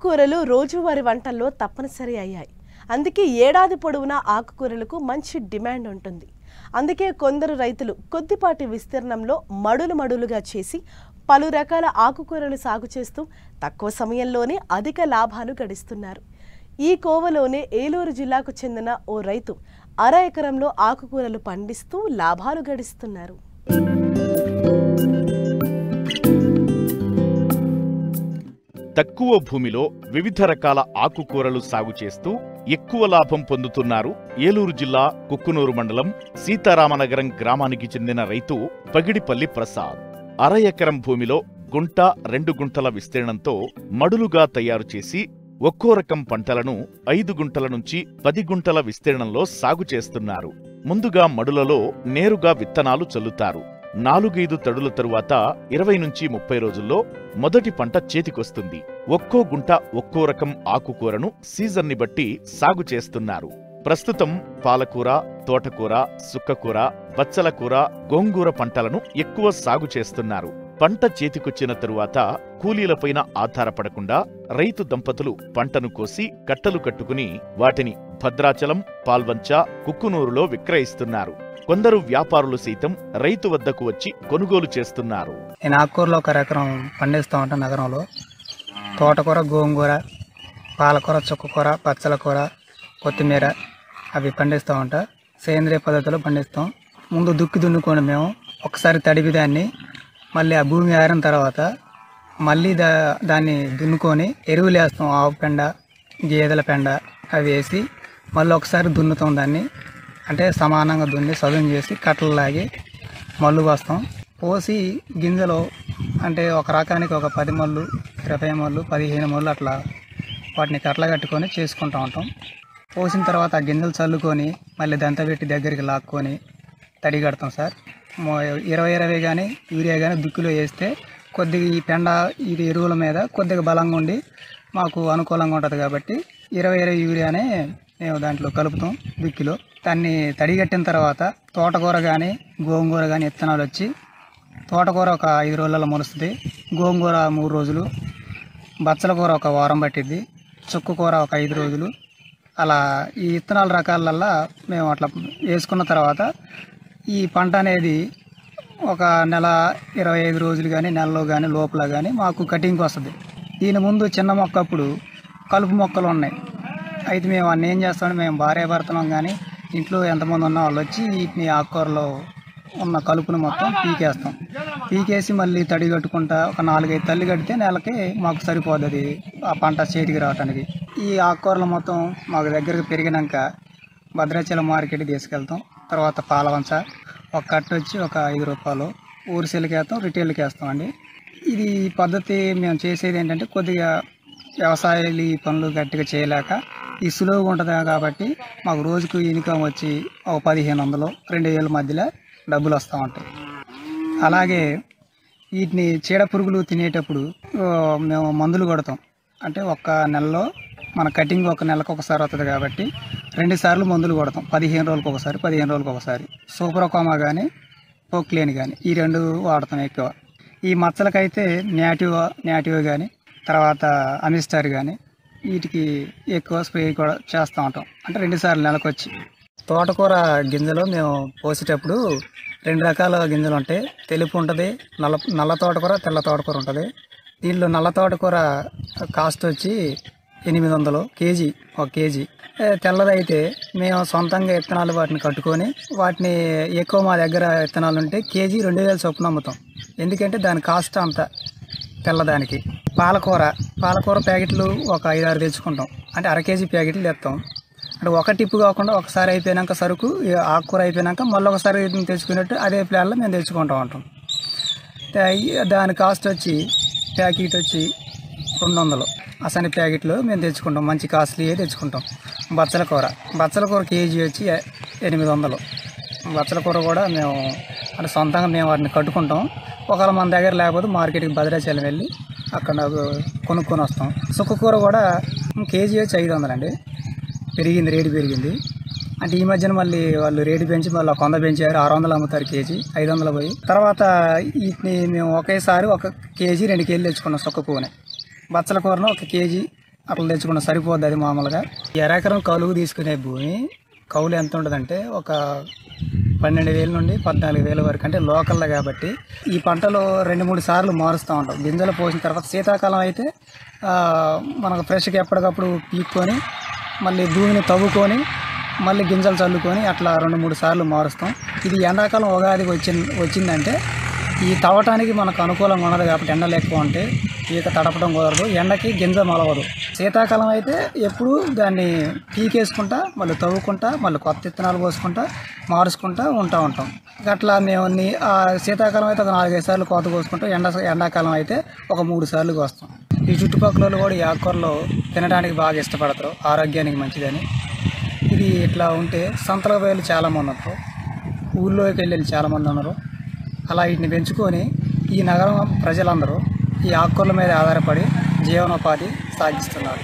ఆకుకూరలు రోజువారీ వంటల్లో తప్పనిసరి అయ్యాయి. అందుకే ఏడాది పొడవునా ఆకుకూరలకు మంచి డిమాండ్ ఉంటుంది. అందుకే కొందరు రైతులు కొద్దిపాటి విస్తీర్ణంలో మడులుగా చేసి పలు రకాల ఆకుకూరలు సాగు చేస్తూ తక్కువ సమయంలోనే అధిక లాభాలు గడిస్తున్నారు. ఈ కోవలోనే ఏలూరు జిల్లాకు చెందిన ఓ రైతు అర ఎకరంలో ఆకుకూరలు పండిస్తూ లాభాలు గడిస్తున్నారు. తక్కువ భూమిలో వివిధ రకాల ఆకుకూరలు సాగు చేస్తూ ఎక్కువ లాభం పొందుతున్నారు ఏలూరు జిల్లా కుక్కునూరు మండలం సీతారామనగరం గ్రామానికి చెందిన రైతు పగిడిపల్లి ప్రసాద్. అర ఎకరం భూమిలో గుంట 2 గుంటల విస్తీర్ణంతో మడులుగా తయారు చేసి ఒక్కో రకం పంటలను 5 గుంటల నుంచి 10 గుంటల విస్తీర్ణంలో సాగు చేస్తున్నారు. ముందుగా మడులలో నేరుగా విత్తనాలు చల్లుతారు. 4-5 తడుల తరువాత 20 నుంచి 30 రోజుల్లో మొదటి పంట చేతికొస్తుంది. ఒక్కో గుంట ఒక్కో రకం ఆకుకూరను సీజన్ని బట్టి సాగు చేస్తున్నారు. ప్రస్తుతం పాలకూర, తోటకూర, సుక్కకూర, బచ్చల కూర, గోంగూర పంటలను ఎక్కువ సాగు చేస్తున్నారు. పంట చేతికొచ్చిన తరువాత కూలీలపైన ఆధారపడకుండా రైతు దంపతులు పంటను కోసి కట్టలు కట్టుకుని వాటిని భద్రాచలం, పాల్వంచ, కుక్కునూరులో విక్రయిస్తున్నారు. కొందరు వ్యాపారులు సైతం రైతు వద్దకు వచ్చి కొనుగోలు చేస్తున్నారు. నేను ఆకుకూరలో 1 ఎకరం పండిస్తూ ఉంటాను. నగరంలో తోటకూర, గోంగూర, పాలకూర, చుక్కకూర, పచ్చల కూర, కొత్తిమీర అవి పండిస్తూ ఉంటా. సేంద్రియ పద్ధతిలో పండిస్తాం. ముందు దుక్కి దున్నుకొని మేము ఒకసారి తడిపి దాన్ని మళ్ళీ ఆ భూమి ఆరిన తర్వాత మళ్ళీ దాన్ని దున్నుకొని ఎరువులు వేస్తాం. ఆవు పెండ, గేదెల పెండ అవి వేసి మళ్ళీ ఒకసారి దున్నుతాం. దాన్ని అంటే సమానంగా దున్ని సదును చేసి కట్టలు లాగి మళ్ళు వస్తాం. పోసి గింజలు అంటే ఒక రకానికి ఒక 10 మళ్ళు, 20 మళ్ళు, 15 మళ్ళు అట్లా వాటిని కట్టలు కట్టుకొని చేసుకుంటూ ఉంటాం. పోసిన తర్వాత ఆ గింజలు చల్లుకొని మళ్ళీ దంత పెట్టి దగ్గరికి లాక్కొని తడి కడతాం సార్. 20 కానీ యూరియా కానీ దుక్కిలో వేస్తే కొద్దిగా ఈ పెండ ఇది ఎరువుల మీద కొద్దిగా బలంగా ఉండి మాకు అనుకూలంగా ఉంటుంది కాబట్టి 20 యూరియానే మేము దాంట్లో కలుపుతాం దుక్కిలో. దాన్ని తడిగట్టిన తర్వాత తోటకూర కానీ గోంగూర కానీ విత్తనాలు వచ్చి తోటకూర ఒక 5 రోజులలో మొలుస్తుంది. గోంగూర 3 రోజులు, బచ్చల కూర ఒక వారం పట్టిద్ది, చుక్కకూర ఒక 5 రోజులు. అలా ఈ విత్తనాల రకాలల్లా మేము అట్లా వేసుకున్న తర్వాత ఈ పంట అనేది ఒక నెల 25 రోజులు కానీ నెలలో కానీ లోపల కానీ మాకు కటింగ్కి వస్తుంది. దీని ముందు చిన్న మొక్క అప్పుడు కలుపు మొక్కలు ఉన్నాయి. అయితే మేము అన్నీ ఏం చేస్తామని మేము భార్య భర్తలం కానీ ఇంట్లో ఎంతమంది ఉన్న వాళ్ళు వచ్చి వీటిని ఆకుకూరలో ఉన్న కలుపును మొత్తం పీకేస్తాం. పీకేసి మళ్ళీ తడి కట్టుకుంటా ఒక 4-5 తల్లి కడితే నెలకి మాకు సరిపోతుంది ఆ పంట చేతికి రావడానికి. ఈ ఆకుకూరలు మొత్తం మాకు దగ్గరకు పెరిగినాక భద్రాచలం మార్కెట్కి తీసుకెళ్తాం. తర్వాత పాలవంచ ఒక కట్ట వచ్చి ఒక 5 రూపాయలు ఊరిసేలకి వేస్తాం, రిటైల్కి వేస్తాం అండి. ఇది పద్ధతి మేము చేసేది ఏంటంటే కొద్దిగా వ్యవసాయాలు ఈ పనులు గట్టిగా చేయలేక ఈ సులువుగా ఉంటుంది కాబట్టి మాకు రోజుకు ఇన్కమ్ వచ్చి ఒక 1500, 2000 మధ్యలో డబ్బులు వస్తూ ఉంటాయి. అలాగే వీటిని చీడ పురుగులు తినేటప్పుడు మేము మందులు కొడతాం. అంటే ఒక నెలలో మన కటింగ్ ఒక నెలకు ఒకసారి వస్తుంది కాబట్టి 2 సార్లు మందులు కొడతాం. 15 రోజులకు ఒకసారి, 15 రోజులకు ఒకసారి. సూపర్కోమా కానీ పోక్లేన్ కానీ ఈ 2 వాడతాం ఎక్కువ. ఈ మచ్చలకైతే నేటివ్ కానీ తర్వాత అమిస్టార్ కానీ వీటికి ఎక్కువ స్ప్రే కూడా చేస్తూ ఉంటాం. అంటే 2 సార్లు నెలకు వచ్చి. తోటకూర గింజలు మేము పోసేటప్పుడు 2 రకాల గింజలు ఉంటాయి. తెలుపు ఉంటుంది, నల్ల తోటకూర, తెల్ల తోటకూర ఉంటుంది. దీనిలో నల్ల తోటకూర కాస్ట్ వచ్చి 800 కేజీ, 1 కేజీ. తెల్లదైతే మేము సొంతంగా విత్తనాలు వాటిని కట్టుకొని వాటిని ఎక్కువ మా దగ్గర విత్తనాలు ఉంటే కేజీ 2000 చొప్పున అమ్ముతాం. ఎందుకంటే దాని కాస్ట్ అంత తెల్లదానికి. పాలకూర ప్యాకెట్లు ఒక 5-6 తెచ్చుకుంటాం. అంటే అర కేజీ ప్యాకెట్లు తెస్తాం. అంటే ఒక టిప్పు కాకుండా ఒకసారి అయిపోయినాక సరుకు ఆకుకూర అయిపోయినాక మళ్ళీ ఒకసారి తెచ్చుకున్నట్టు అదే ప్లాన్లో మేము తెచ్చుకుంటూ ఉంటాం. దాని కాస్ట్ వచ్చి ప్యాకెట్ వచ్చి 200. అసలు ప్యాకెట్లు మేము తెచ్చుకుంటాం, మంచి కాస్ట్లీ తెచ్చుకుంటాం. బచ్చల కూర కేజీ వచ్చి 800. బచ్చల కూర కూడా మేము అంటే సొంతంగా మేము వాటిని కట్టుకుంటాం. ఒకవేళ మన దగ్గర లేకపోతే మార్కెట్కి భద్రాచలం వెళ్ళి అక్కడ కొనుక్కొని వస్తాం. సుక్కకూర కూడా కేజీ వచ్చి 500 అండి. రేటు పెరిగింది. అంటే ఈ మధ్యన మళ్ళీ వాళ్ళు రేటు పెంచి మళ్ళీ 100 పెంచారు. 600 అమ్ముతారు కేజీ, 500 పోయి. తర్వాత వీటిని మేము ఒకేసారి 1 కేజీ 2 కేజీలు తెచ్చుకున్నాం. సుక్కకూరని, బచ్చల కూరను 1 కేజీ అట్లా తెచ్చుకున్న సరిపోద్ది. అది మామూలుగా ఎకరం కౌలుకు తీసుకునే భూమి కౌలు ఎంత ఉంటుందంటే ఒక 12,000 నుండి 14,000 వరకు, అంటే లోకల్లో కాబట్టి ఈ పంటలో 2-3 సార్లు మారుస్తూ ఉంటాం. గింజలు పోసిన తర్వాత శీతాకాలం అయితే మనకు ఫ్రెష్గా ఎప్పటికప్పుడు పీక్కొని మళ్ళీ భూమిని తవ్వుకొని మళ్ళీ గింజలు చల్లుకొని అట్లా 2-3 సార్లు మారుస్తాం. ఇది ఎండాకాలం ఉగాదికి వచ్చిందంటే ఈ తవ్వటానికి మనకు అనుకూలంగా ఉండదు కాబట్టి ఎండలు ఎక్కువ ఉంటే ఈత తడపడం కుదరదు, ఎండకి గింజ మొలవదు. శీతాకాలం అయితే ఎప్పుడు దాన్ని పీకేసుకుంటా మళ్ళీ తవ్వుకుంటా మళ్ళీ కొత్త విత్తనాలు పోసుకుంటా మారుసుకుంటా ఉంటాం. అట్లా మేము శీతాకాలం అయితే ఒక 4-5 సార్లు కోత కోసుకుంటాం, ఎండాకాలం అయితే ఒక 3 సార్లు కోస్తాం. ఈ చుట్టుపక్కల కూడా ఈ ఆకుకూరలు తినడానికి బాగా ఇష్టపడతారు, ఆరోగ్యానికి మంచిదని. ఇది ఇట్లా ఉంటే సంతలో వేలు చాలామంది ఉన్నారు, ఊళ్ళోకి వెళ్ళి చాలామంది ఉన్నారు. అలా వీటిని పెంచుకొని ఈ నగరం ప్రజలందరూ ఈ ఆకుకూరల మీద ఆధారపడి జీవనోపాధి సాగిస్తున్నారు.